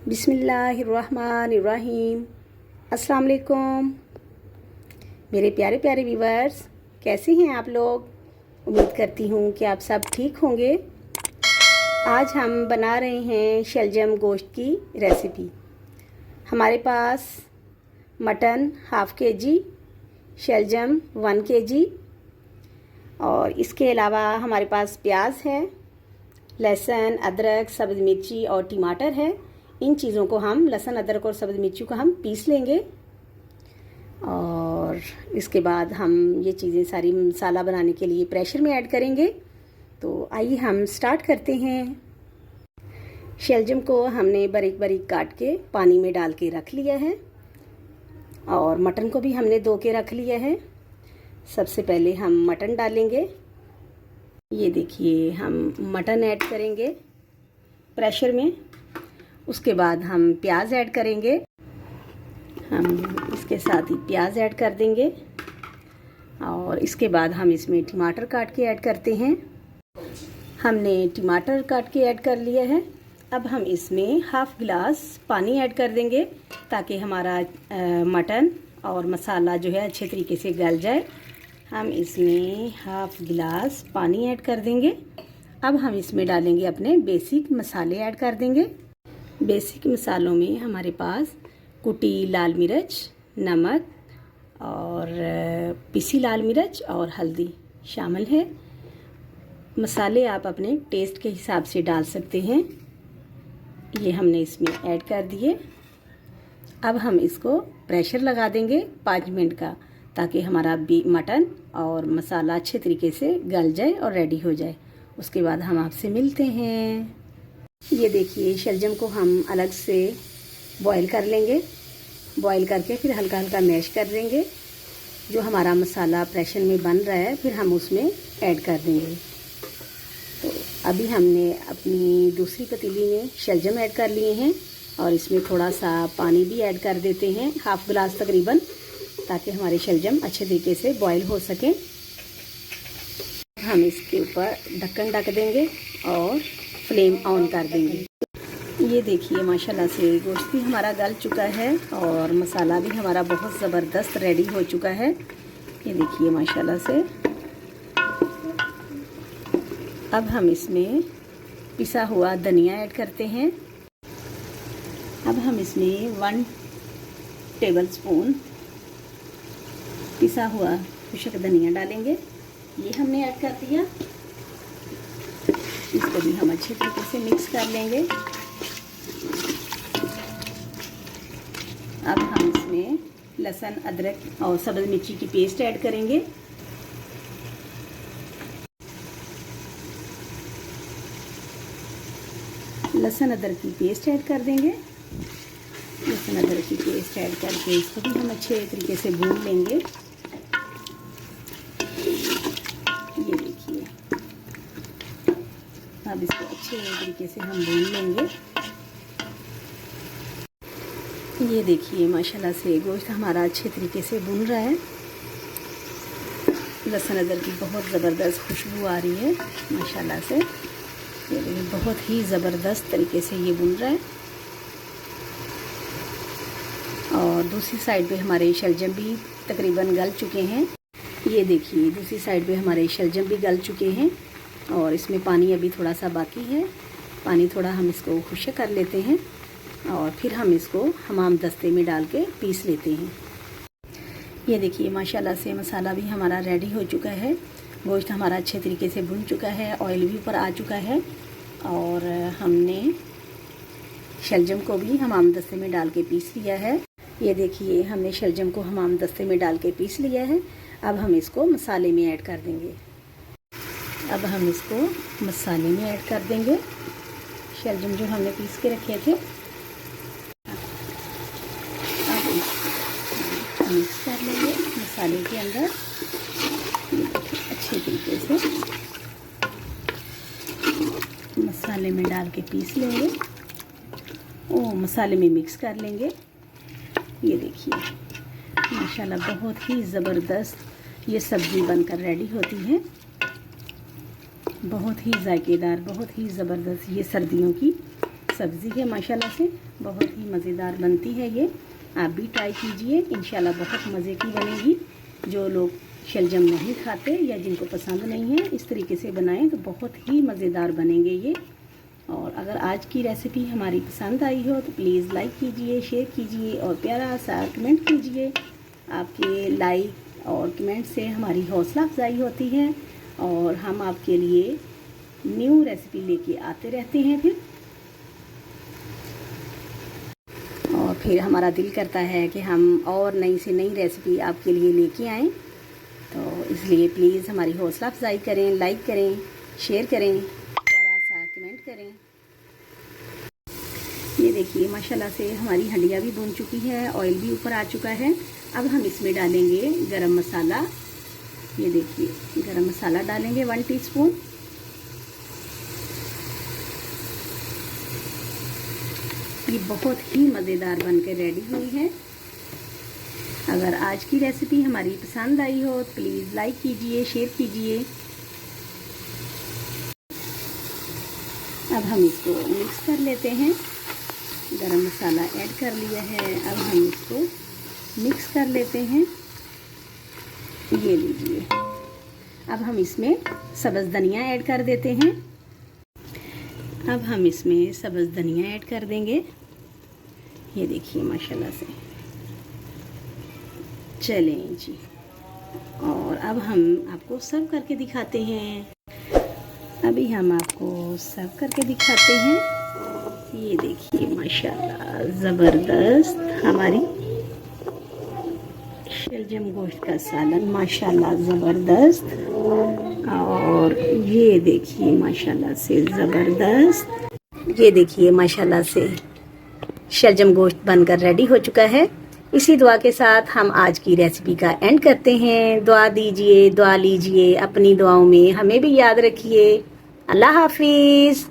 बिस्मिल्लाहिर्रहमानिर्रहीम। अस्सलाम वालेकुम मेरे प्यारे प्यारे व्यूवर्स, कैसे हैं आप लोग। उम्मीद करती हूँ कि आप सब ठीक होंगे। आज हम बना रहे हैं शलजम गोश्त की रेसिपी। हमारे पास मटन हाफ़ kg, शलजम 1 kg और इसके अलावा हमारे पास प्याज है, लहसुन, अदरक, सब्ज़ मिर्ची और टमाटर है। इन चीज़ों को हम लहसुन, अदरक और सब्ज़ मिर्ची को हम पीस लेंगे और इसके बाद हम ये चीज़ें सारी मसाला बनाने के लिए प्रेशर में ऐड करेंगे। तो आइए हम स्टार्ट करते हैं। शलजम को हमने बारीक बारीक काट के पानी में डाल के रख लिया है और मटन को भी हमने धो के रख लिया है। सबसे पहले हम मटन डालेंगे। ये देखिए, हम मटन ऐड करेंगे प्रेशर में। उसके बाद हम प्याज ऐड करेंगे। हम इसके साथ ही प्याज ऐड कर देंगे और इसके बाद हम इसमें टमाटर काट के ऐड करते हैं। हमने टमाटर काट के ऐड कर लिया है। अब हम इसमें हाफ़ गिलास पानी ऐड कर देंगे ताकि हमारा मटन और मसाला जो है अच्छे तरीके से गल जाए। हम इसमें हाफ़ गिलास पानी ऐड कर देंगे। अब हम इसमें डालेंगे अपने बेसिक मसाले ऐड कर देंगे। बेसिक मसालों में हमारे पास कुटी लाल मिर्च, नमक और पिसी लाल मिर्च और हल्दी शामिल है। मसाले आप अपने टेस्ट के हिसाब से डाल सकते हैं। ये हमने इसमें ऐड कर दिए। अब हम इसको प्रेशर लगा देंगे 5 मिनट का, ताकि हमारा मटन और मसाला अच्छे तरीके से गल जाए और रेडी हो जाए। उसके बाद हम आपसे मिलते हैं। ये देखिए, शलजम को हम अलग से बॉईल कर लेंगे। बॉईल करके फिर हल्का हल्का मैश कर देंगे। जो हमारा मसाला प्रेशर में बन रहा है फिर हम उसमें ऐड कर देंगे। तो अभी हमने अपनी दूसरी पतीली में शलजम ऐड कर लिए हैं और इसमें थोड़ा सा पानी भी ऐड कर देते हैं, हाफ़ गिलास तकरीबन, ताकि हमारे शलजम अच्छे तरीके से बॉईल हो सकें। हम इसके ऊपर ढक्कन ढक देंगे और फ्लेम ऑन कर देंगे। ये देखिए, माशाल्लाह से गोश्त भी हमारा गल चुका है और मसाला भी हमारा बहुत ज़बरदस्त रेडी हो चुका है। ये देखिए माशाल्लाह से। अब हम इसमें पिसा हुआ धनिया ऐड करते हैं। अब हम इसमें 1 टेबलस्पून पिसा हुआ खुशक धनिया डालेंगे। ये हमने ऐड कर दिया। इसको भी हम अच्छे तरीके से मिक्स कर लेंगे। अब हम इसमें लहसुन, अदरक और सब्ज़ मिर्ची की पेस्ट ऐड करेंगे। लहसुन अदरक की पेस्ट ऐड कर देंगे। लहसुन अदरक की पेस्ट ऐड करके इसको भी हम अच्छे तरीके से भून लेंगे। ये देखिए, अब इसको अच्छे तरीके से हम भून लेंगे। ये देखिए, माशाल्लाह से गोश्त हमारा अच्छे तरीके से भुन रहा है। लहसुन अदरक की बहुत ज़बरदस्त खुशबू आ रही है माशाल्लाह से। ये देखिए, बहुत ही ज़बरदस्त तरीके से ये भुन रहा है। और दूसरी साइड पे हमारे शलजम भी तकरीबन गल चुके हैं। ये देखिए, दूसरी साइड पे हमारे शलजम भी गल चुके हैं और इसमें पानी अभी थोड़ा सा बाकी है। पानी थोड़ा हम इसको खुश्क कर लेते हैं और फिर हम इसको हमाम दस्ते में डाल के पीस लेते हैं। ये देखिए, माशाल्लाह से मसाला भी हमारा रेडी हो चुका है। गोश्त हमारा अच्छे तरीके से भुन चुका है, ऑयल भी ऊपर आ चुका है और हमने शलजम को भी हमाम दस्ते में डाल के पीस लिया है। ये देखिए, हमने शलजम को हमाम दस्ते में डाल के पीस लिया है। अब हम इसको मसाले में ऐड कर देंगे। अब हम इसको मसाले में ऐड कर देंगे, शलजम जो हमने पीस के रखे थे। अब इसको मिक्स कर लेंगे मसाले के अंदर अच्छे तरीके से। मसाले में डाल के पीस लेंगे। मसाले में मिक्स कर लेंगे। ये देखिए, माशाल्लाह बहुत ही ज़बरदस्त ये सब्ज़ी बनकर रेडी होती है। बहुत ही जायकेदार, बहुत ही ज़बरदस्त ये सर्दियों की सब्ज़ी है माशाल्लाह से, बहुत ही मज़ेदार बनती है ये। आप भी ट्राई कीजिए, इंशाल्लाह बहुत मज़े की बनेगी। जो लोग शलजम नहीं खाते या जिनको पसंद नहीं है, इस तरीके से बनाएं तो बहुत ही मज़ेदार बनेंगे ये। और अगर आज की रेसिपी हमारी पसंद आई हो तो प्लीज़ लाइक कीजिए, शेयर कीजिए और प्यारा सा कमेंट कीजिए। आपके लाइक और कमेंट से हमारी हौसला अफजाई होती है और हम आपके लिए न्यू रेसिपी लेके आते रहते हैं फिर हमारा दिल करता है कि हम और नई से नई रेसिपी आपके लिए लेके आएँ। तो इसलिए प्लीज़ हमारी हौसला अफजाई करें, लाइक करें, शेयर करें, प्यारा सा कमेंट करें। ये देखिए माशाल्लाह से हमारी हंडिया भी भून चुकी है, ऑयल भी ऊपर आ चुका है। अब हम इसमें डालेंगे गरम मसाला। ये देखिए गरम मसाला डालेंगे 1 टीस्पून। ये बहुत ही मज़ेदार बनकर रेडी हुई है। अगर आज की रेसिपी हमारी पसंद आई हो तो प्लीज़ लाइक कीजिए, शेयर कीजिए। अब हम इसको मिक्स कर लेते हैं। गरम मसाला ऐड कर लिया है, अब हम इसको मिक्स कर लेते हैं। ये लीजिए, अब हम इसमें सब्ज़ धनिया ऐड कर देते हैं। अब हम इसमें सब्ज़ धनिया ऐड कर देंगे। ये देखिए माशाल्लाह से। चलें जी, और अब हम आपको सर्व करके दिखाते हैं। अभी हम आपको सर्व करके दिखाते हैं। ये देखिए माशाल्लाह ज़बरदस्त हमारी शलजम गोश्त का सालन, माशाल्लाह ज़बरदस्त। और ये देखिए माशाल्लाह से ज़बरदस्त। ये देखिए माशाल्लाह से शलजम गोश्त बनकर रेडी हो चुका है। इसी दुआ के साथ हम आज की रेसिपी का एंड करते हैं। दुआ दीजिए, दुआ लीजिए, अपनी दुआओं में हमें भी याद रखिए। अल्लाह हाफिज़।